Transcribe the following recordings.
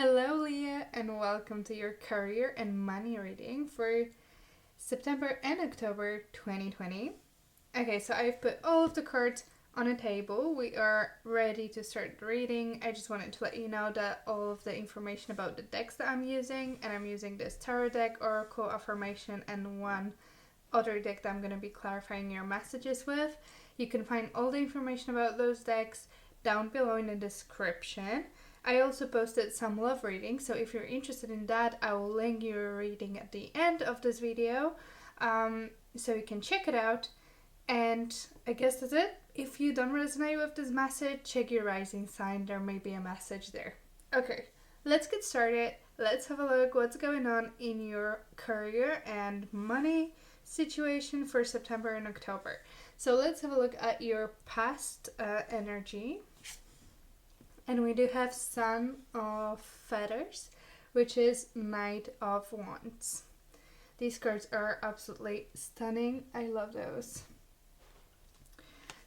Hello, Leah, and welcome to your career and money reading for September and October 2020. Okay, so I've put all of the cards on a table. We are ready to start reading. I just wanted to let you know that all of the information about the decks that I'm using, and I'm using this tarot deck, Oracle, Affirmation, and one other deck that I'm going to be clarifying your messages with. You can find all the information about those decks down below in the description. I also posted some love readings, so if you're interested in that, I will link your reading at the end of this video, so you can check it out. And I guess that's it. If you don't resonate with this message, check your rising sign. There may be a message there. Okay, let's get started. Let's have a look what's going on in your career and money situation for September and October. So let's have a look at your past energy. And we do have Son of Feathers, which is Knight of Wands. These cards are absolutely stunning. I love those.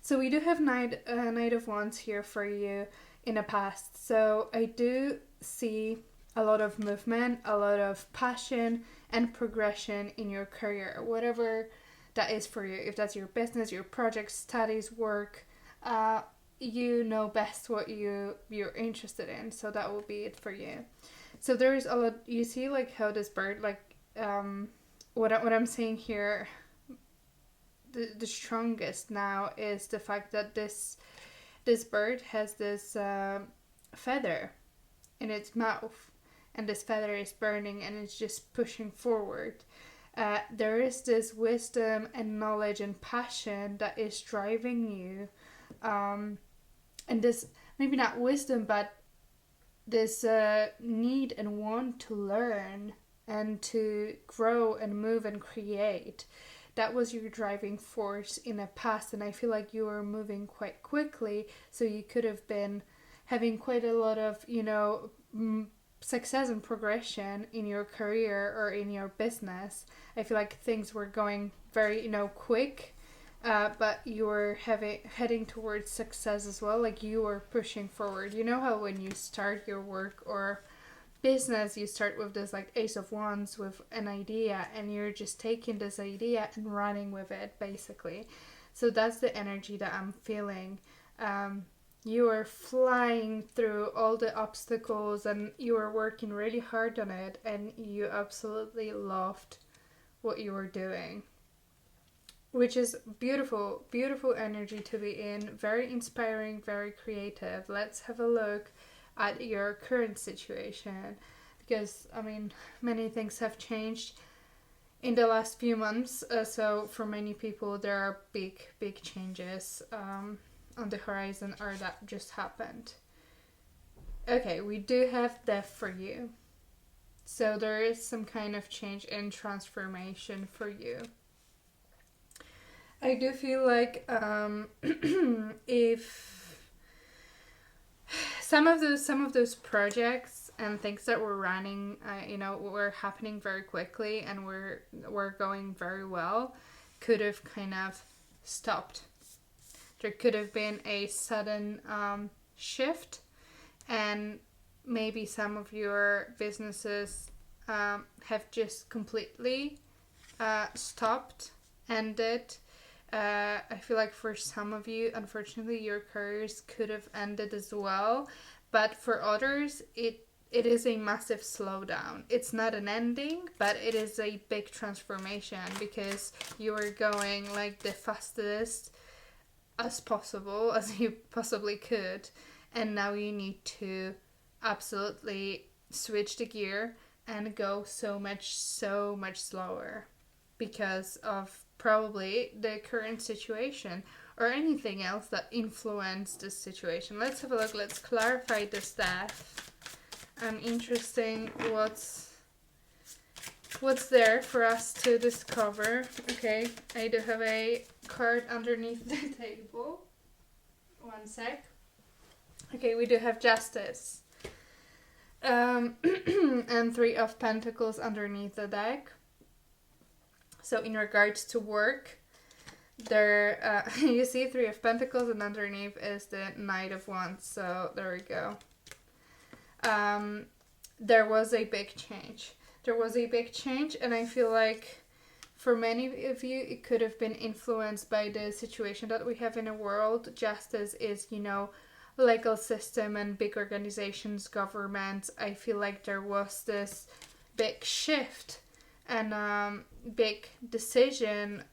So we do have Knight of Wands here for you in the past. So I do see a lot of movement, a lot of passion and progression in your career, whatever that is for you. If that's your business, your projects, studies, work, you know best what you're interested in, so that will be it for you. So there is a lot. You see, like how this bird, like what I'm saying here, the strongest now is the fact that this bird has this feather in its mouth, and this feather is burning and it's just pushing forward. There is this wisdom and knowledge and passion that is driving you. And this, maybe not wisdom, but this need and want to learn and to grow and move and create. That was your driving force in the past, and I feel like you were moving quite quickly, so you could have been having quite a lot of, success and progression in your career or in your business. I feel like things were going very, quick. But you were heading towards success as well, like you were pushing forward. You know how when you start your work or business, you start with this like Ace of Wands with an idea, and you're just taking this idea and running with it, basically. So that's the energy that I'm feeling. You are flying through all the obstacles, and you were working really hard on it, and you absolutely loved what you were doing. Which is beautiful, beautiful energy to be in. Very inspiring, very creative. Let's have a look at your current situation. Because, many things have changed in the last few months. So for many people, there are big, big changes on the horizon, or that just happened. Okay, we do have death for you. So there is some kind of change and transformation for you. I do feel like if some of those projects and things that were running, were happening very quickly and were going very well, could have kind of stopped. There could have been a sudden shift, and maybe some of your businesses have just completely stopped, ended. I feel like for some of you, unfortunately, your careers could have ended as well. But for others, it is a massive slowdown. It's not an ending, but it is a big transformation, because you are going like the fastest as possible, as you possibly could. And now you need to absolutely switch the gear and go so much slower, because of probably the current situation or anything else that influenced this situation. Let's have a look. Let's clarify this death. Interesting what's there for us to discover. Okay, I do have a card underneath the table. One sec. Okay, we do have Justice. And Three of Pentacles underneath the deck. So in regards to work, there you see Three of Pentacles, and underneath is the Knight of Wands. So there we go. there was a big change. There was a big change, and I feel like for many of you, it could have been influenced by the situation that we have in the world, just as is, legal system and big organizations, governments. I feel like there was this big shift and big decision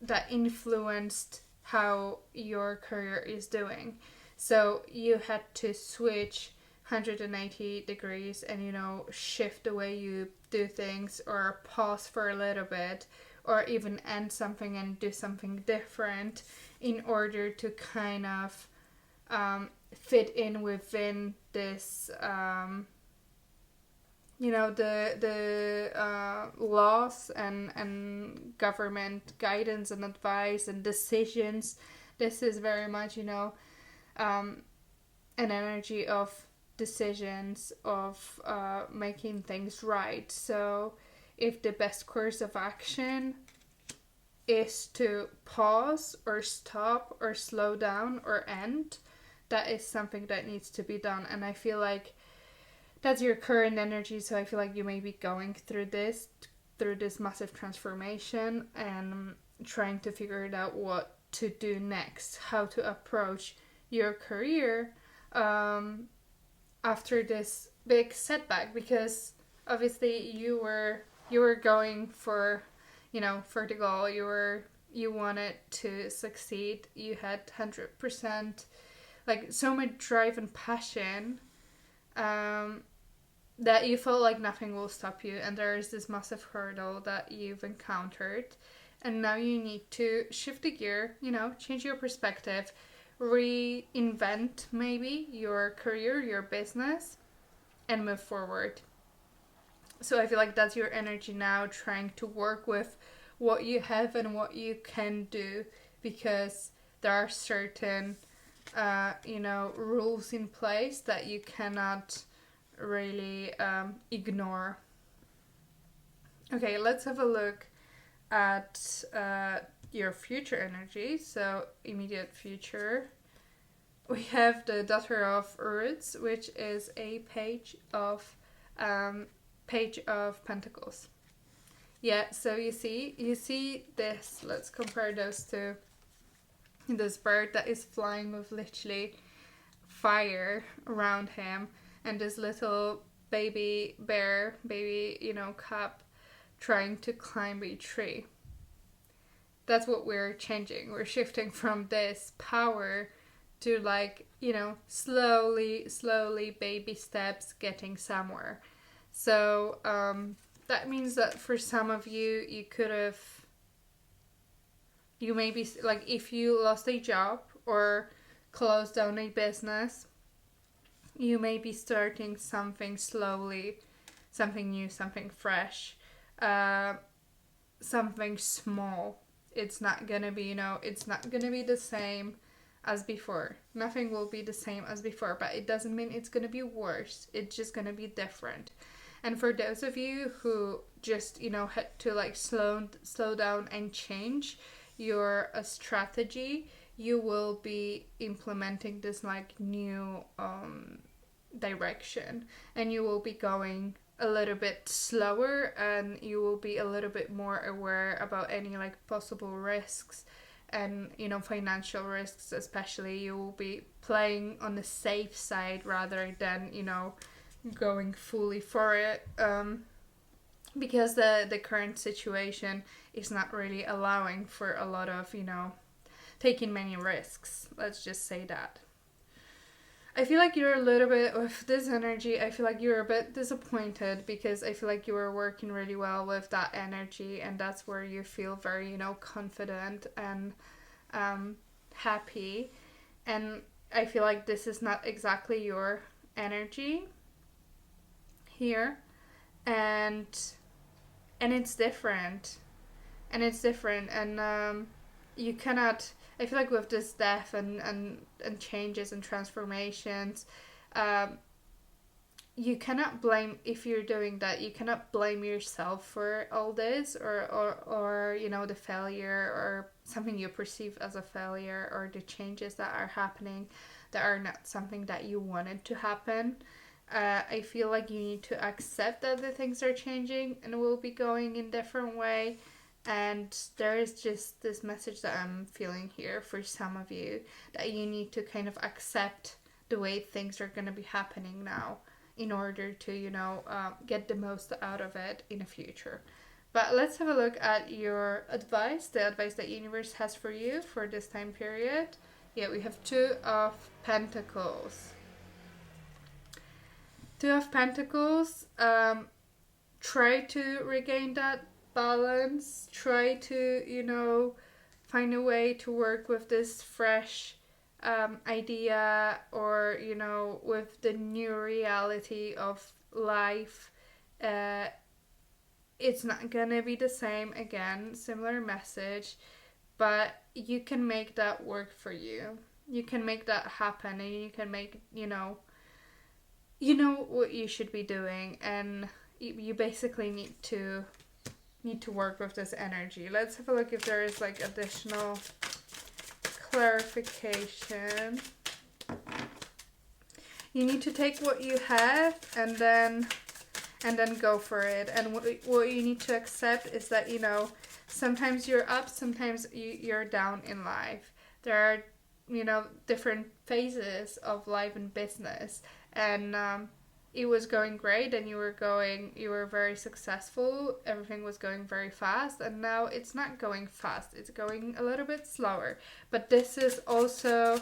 that influenced how your career is doing. So you had to switch 180 degrees and shift the way you do things, or pause for a little bit, or even end something and do something different in order to kind of fit in within this the laws and government guidance and advice and decisions. This is very much an energy of decisions, of making things right. So if the best course of action is to pause or stop or slow down or end, that is something that needs to be done. And I feel like that's your current energy. So I feel like you may be going through this massive transformation and trying to figure it out what to do next, how to approach your career after this big setback, because obviously you were going for for the goal. You wanted to succeed. You had 100% like so much drive and passion that you felt like nothing will stop you, and there is this massive hurdle that you've encountered, and now you need to shift the gear, change your perspective, reinvent maybe your career, your business, and move forward. So I feel like that's your energy now, trying to work with what you have and what you can do, because there are certain rules in place that you cannot really ignore. Okay, let's have a look at your future energy. So immediate future, we have the Daughter of Roots, which is a page of Pentacles. Yeah, so you see this. Let's compare those to this bird that is flying with literally fire around him, and this little baby bear, cub, trying to climb a tree. That's what we're changing. We're shifting from this power to slowly baby steps getting somewhere. So that means that for some of you, you may be like, if you lost a job or closed down a business, you may be starting something slowly, something new, something fresh, something small. It's not gonna be, it's not gonna be the same as before. Nothing will be the same as before, but it doesn't mean it's gonna be worse. It's just gonna be different. And for those of you who just, had to slow down and change your strategy, you will be implementing this new direction, and you will be going a little bit slower, and you will be a little bit more aware about any possible risks and financial risks. Especially, you will be playing on the safe side rather than going fully for it, because the current situation is not really allowing for a lot of taking many risks. Let's just say that. I feel like you're a little bit, with this energy, I feel like you're a bit disappointed, because I feel like you were working really well with that energy, and that's where you feel very, confident and happy. And I feel like this is not exactly your energy here. And it's different. And you cannot, I feel like with this death and changes and transformations, you cannot blame, if you're doing that, you cannot blame yourself for all this, or the failure, or something you perceive as a failure, or the changes that are happening that are not something that you wanted to happen. I feel like you need to accept that the things are changing and will be going in different way. And there is just this message that I'm feeling here for some of you, that you need to kind of accept the way things are going to be happening now in order to, get the most out of it in the future. But let's have a look at your advice, the advice that universe has for you for this time period. Yeah, we have Two of Pentacles. Two of Pentacles. Try to regain that balance. Try to, find a way to work with this fresh idea, or, with the new reality of life. It's not gonna be the same again, similar message, but you can make that work for you. You can make that happen, and you can make, what you should be doing, and you basically need to work with this energy. Let's have a look if there is like additional clarification. You need to take what you have and then go for it. And what you need to accept is that, sometimes you're up, sometimes you're down in life. There are, different phases of life and business. And it was going great, and you were very successful. Everything was going very fast, and now it's not going fast. It's going a little bit slower. But this is also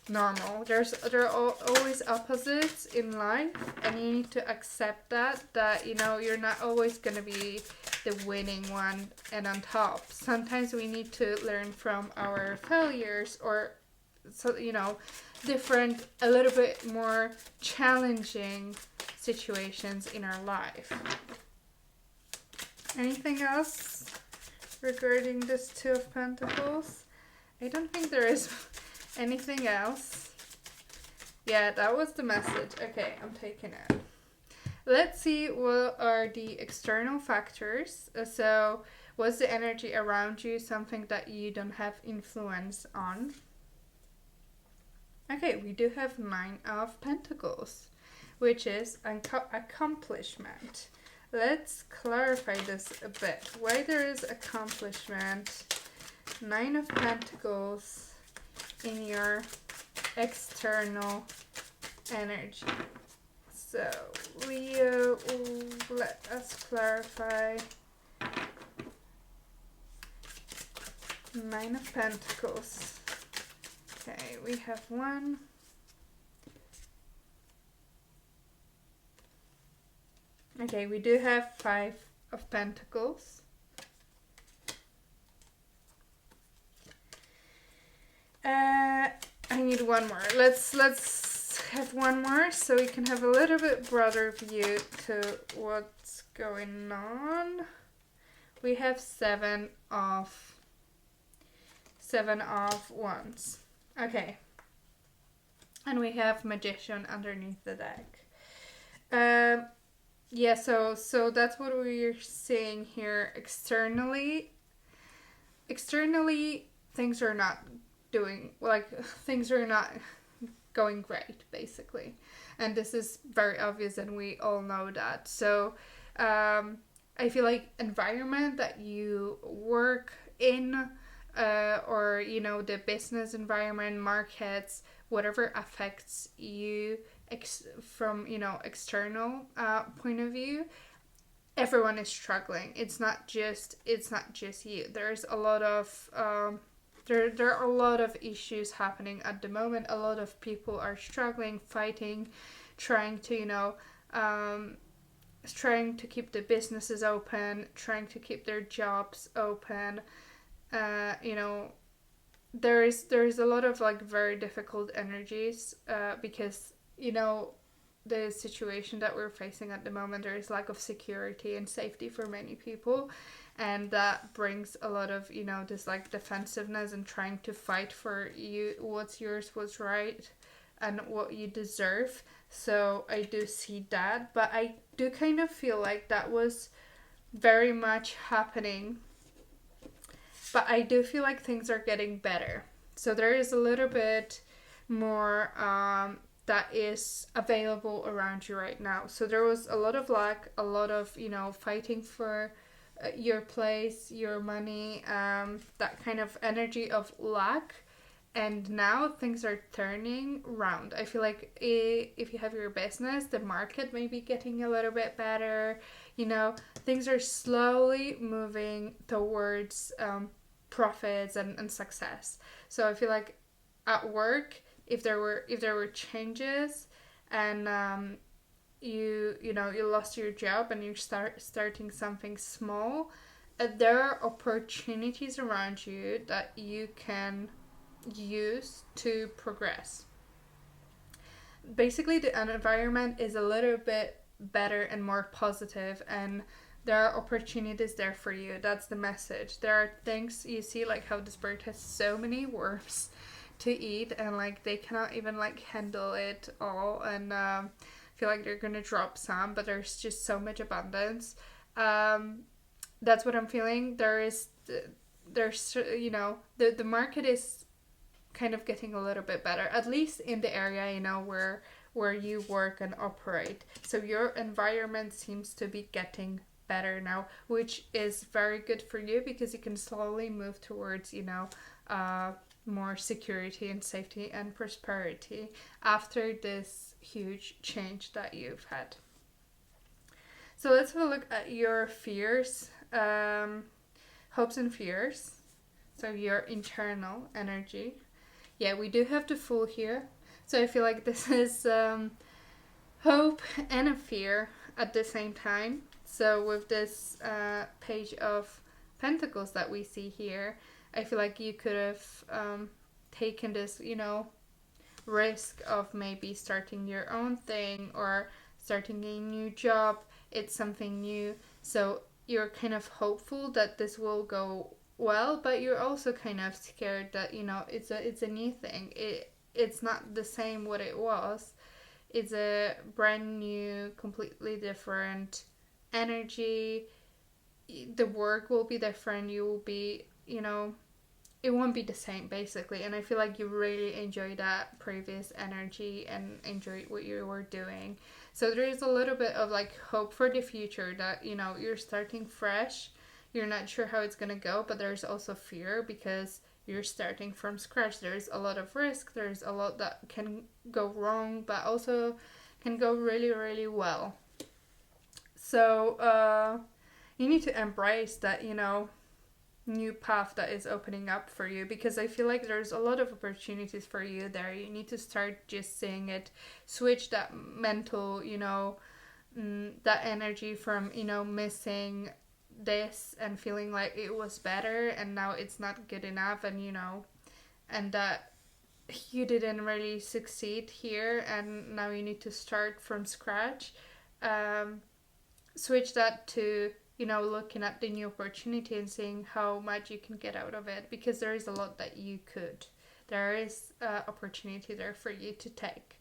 normal. There are always opposites in life, and you need to accept that you're not always going to be the winning one and on top. Sometimes we need to learn from our failures, or different, a little bit more challenging situations in our life. Anything else regarding this Two of Pentacles? I don't think there is anything else. Yeah, that was the message. Okay, I'm taking it. Let's see what are the external factors. So, what's the energy around you? Something that you don't have influence on. Okay, we do have Nine of Pentacles, which is accomplishment. Let's clarify this a bit. Why there is accomplishment? Nine of Pentacles in your external energy. So, Leo, let us clarify. Nine of Pentacles. Okay, we have one. Okay, we do have Five of Pentacles. I need one more. Let's have one more so we can have a little bit broader view to what's going on. We have Seven of Wands. Okay. And we have Magician underneath the deck. Yeah, so that's what we're seeing here. Externally, things are not things are not going great, basically. And this is very obvious, and we all know that. So, I feel like environment that you work in, or the business environment, markets, whatever affects you from external point of view, everyone is struggling. It's not just you. There's a lot of there are a lot of issues happening at the moment. A lot of people are struggling, fighting, trying to trying to keep the businesses open, trying to keep their jobs open. There is a lot of very difficult energies, because the situation that we're facing at the moment, there is lack of security and safety for many people, and that brings a lot of this defensiveness and trying to fight for what's yours, what's right, and what you deserve. So I do see that, but I do kind of feel like that was very much happening. But I do feel like things are getting better. So there is a little bit more that is available around you right now. So there was a lot of lack, a lot of, fighting for your place, your money, that kind of energy of lack. And now things are turning around. I feel like if you have your business, the market may be getting a little bit better. Things are slowly moving towards profits and success. So I feel like at work, if there were changes and you lost your job and you're starting something small, there are opportunities around you that you can use to progress. Basically, the environment is a little bit better and more positive, and there are opportunities there for you. That's the message. There are things you see, like how this bird has so many worms to eat, and like they cannot even like handle it all, and feel like they're gonna drop some, but there's just so much abundance. That's what I'm feeling. There's the market is kind of getting a little bit better, at least in the area where you work and operate. So your environment seems to be getting better now, which is very good for you because you can slowly move towards more security and safety and prosperity after this huge change that you've had. So let's have a look at your fears, hopes and fears. So your internal energy. Yeah, we do have the Fool here. So I feel like this is hope and a fear at the same time. So with this Page of Pentacles that we see here, I feel like you could have taken this, risk of maybe starting your own thing or starting a new job. It's something new. So you're kind of hopeful that this will go well, but you're also kind of scared that it's a new thing. It's not the same what it was. It's a brand new, completely different energy. The work will be different. You will be, it won't be the same basically. And I feel like you really enjoy that previous energy and enjoy what you were doing. So there is a little bit of like hope for the future that you're starting fresh. You're not sure how it's gonna go, but there's also fear because you're starting from scratch. There's a lot of risk. There's a lot that can go wrong, but also can go really, really well. So you need to embrace that, new path that is opening up for you, because I feel like there's a lot of opportunities for you there. You need to start just seeing it, switch that mental, that energy from, missing this and feeling like it was better and now it's not good enough, and that you didn't really succeed here and now you need to start from scratch. Switch that to looking at the new opportunity and seeing how much you can get out of it, because there is a lot that you could. There is opportunity there for you to take.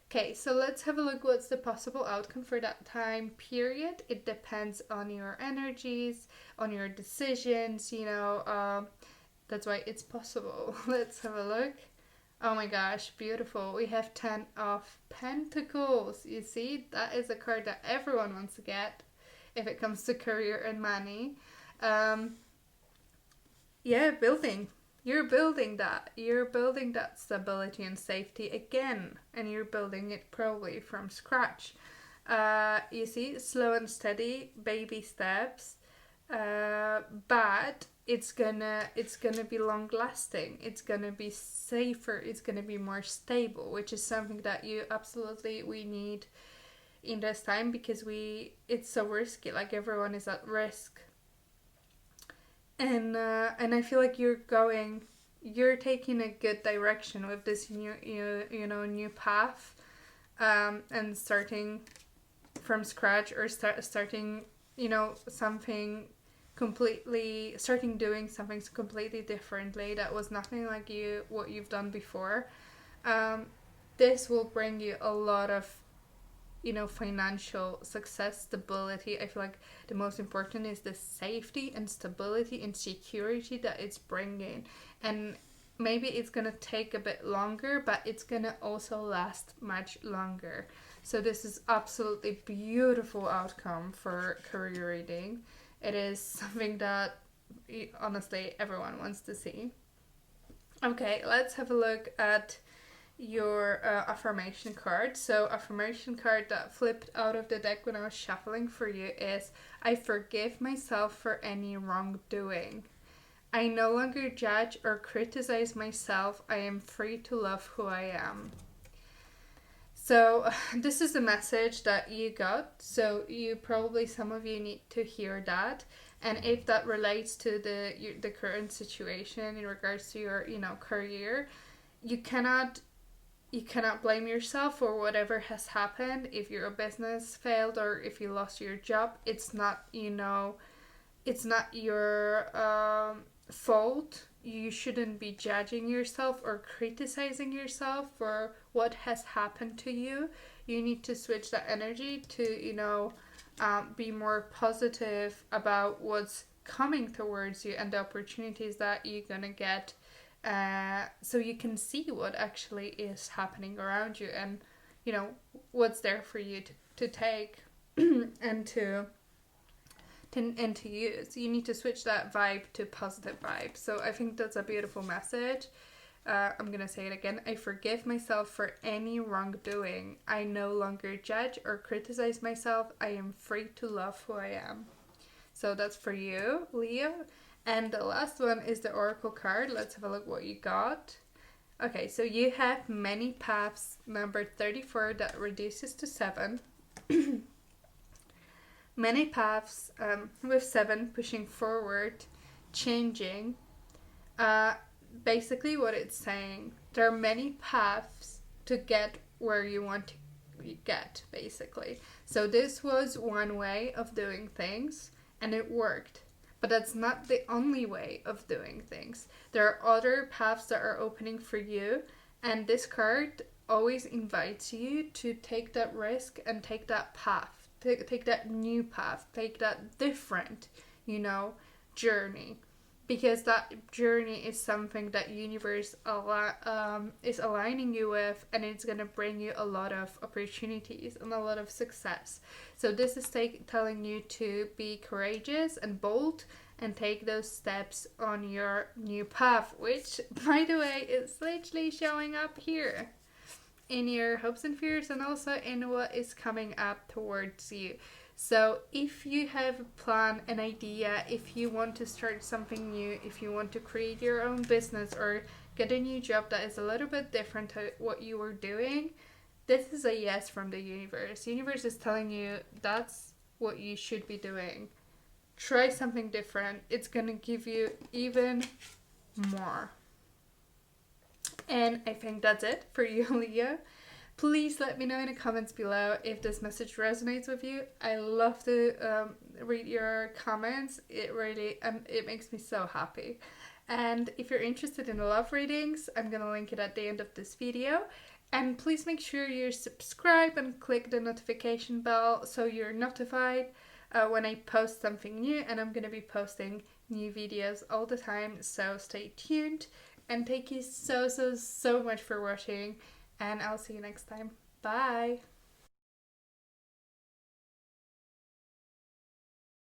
Okay, so let's have a look what's the possible outcome for that time period. It depends on your energies, on your decisions, that's why it's possible. Let's have a look. Oh my gosh, beautiful. We have 10 of Pentacles. You see, that is a card that everyone wants to get if it comes to career and money. Building. You're building that. You're building that stability and safety again. And you're building it probably from scratch. You see, slow and steady, baby steps. But it's gonna be long lasting. It's gonna be safer. It's gonna be more stable, which is something that we need in this time, because it's so risky. Like everyone is at risk. And I feel like you're taking a good direction with this new path, and starting from scratch, or starting doing something completely differently that was nothing like what you've done before. This will bring you a lot of financial success, stability. I feel like the most important is the safety and stability and security that it's bringing. And maybe it's gonna take a bit longer, but it's gonna also last much longer. So this is absolutely beautiful outcome for career reading. It is something that honestly everyone wants to see. Okay, let's have a look at your affirmation card. So affirmation card that flipped out of the deck when I was shuffling for you is, I forgive myself for any wrongdoing. I no longer judge or criticize myself. I am free to love who I am. So this is the message that you got. So you probably, some of you need to hear that. And if that relates to the current situation in regards to your, career, you cannot blame yourself for whatever has happened. If your business failed or if you lost your job, it's not, it's not your fault. You shouldn't be judging yourself or criticizing yourself for what has happened to you. You need to switch that energy to, be more positive about what's coming towards you and the opportunities that you're gonna get, so you can see what actually is happening around you and, what's there for you to take and to use. You need to switch that vibe to positive vibe. So I think that's a beautiful message. I'm gonna say it again. I forgive myself for any wrongdoing. I no longer judge or criticize myself. I am free to love who I am. So that's for you, Leo. And the last one is the Oracle card. Let's have a look what you got. Okay, so you have many paths, number 34, that reduces to 7. Many paths with 7 pushing forward, changing. Basically what it's saying, there are many paths to get where you want to get, basically. So this was one way of doing things and it worked. But that's not the only way of doing things. There are other paths that are opening for you, and this card always invites you to take that risk and take that path, take that new path, take that different, journey. Because that journey is something that universe is aligning you with, and it's going to bring you a lot of opportunities and a lot of success. So this is telling you to be courageous and bold and take those steps on your new path, which, by the way, is literally showing up here in your hopes and fears and also in what is coming up towards you. So if you have a plan, an idea, if you want to start something new, if you want to create your own business or get a new job that is a little bit different to what you were doing, this is a yes from the universe. The universe is telling you that's what you should be doing. Try something different. It's going to give you even more. And I think that's it for you, Leo. Please let me know in the comments below if this message resonates with you. I love to read your comments. It really, it makes me so happy. And if you're interested in love readings, I'm going to link it at the end of this video. And please make sure you subscribe and click the notification bell so you're notified when I post something new. And I'm going to be posting new videos all the time, so stay tuned. And thank you so much for watching. And I'll see you next time. Bye!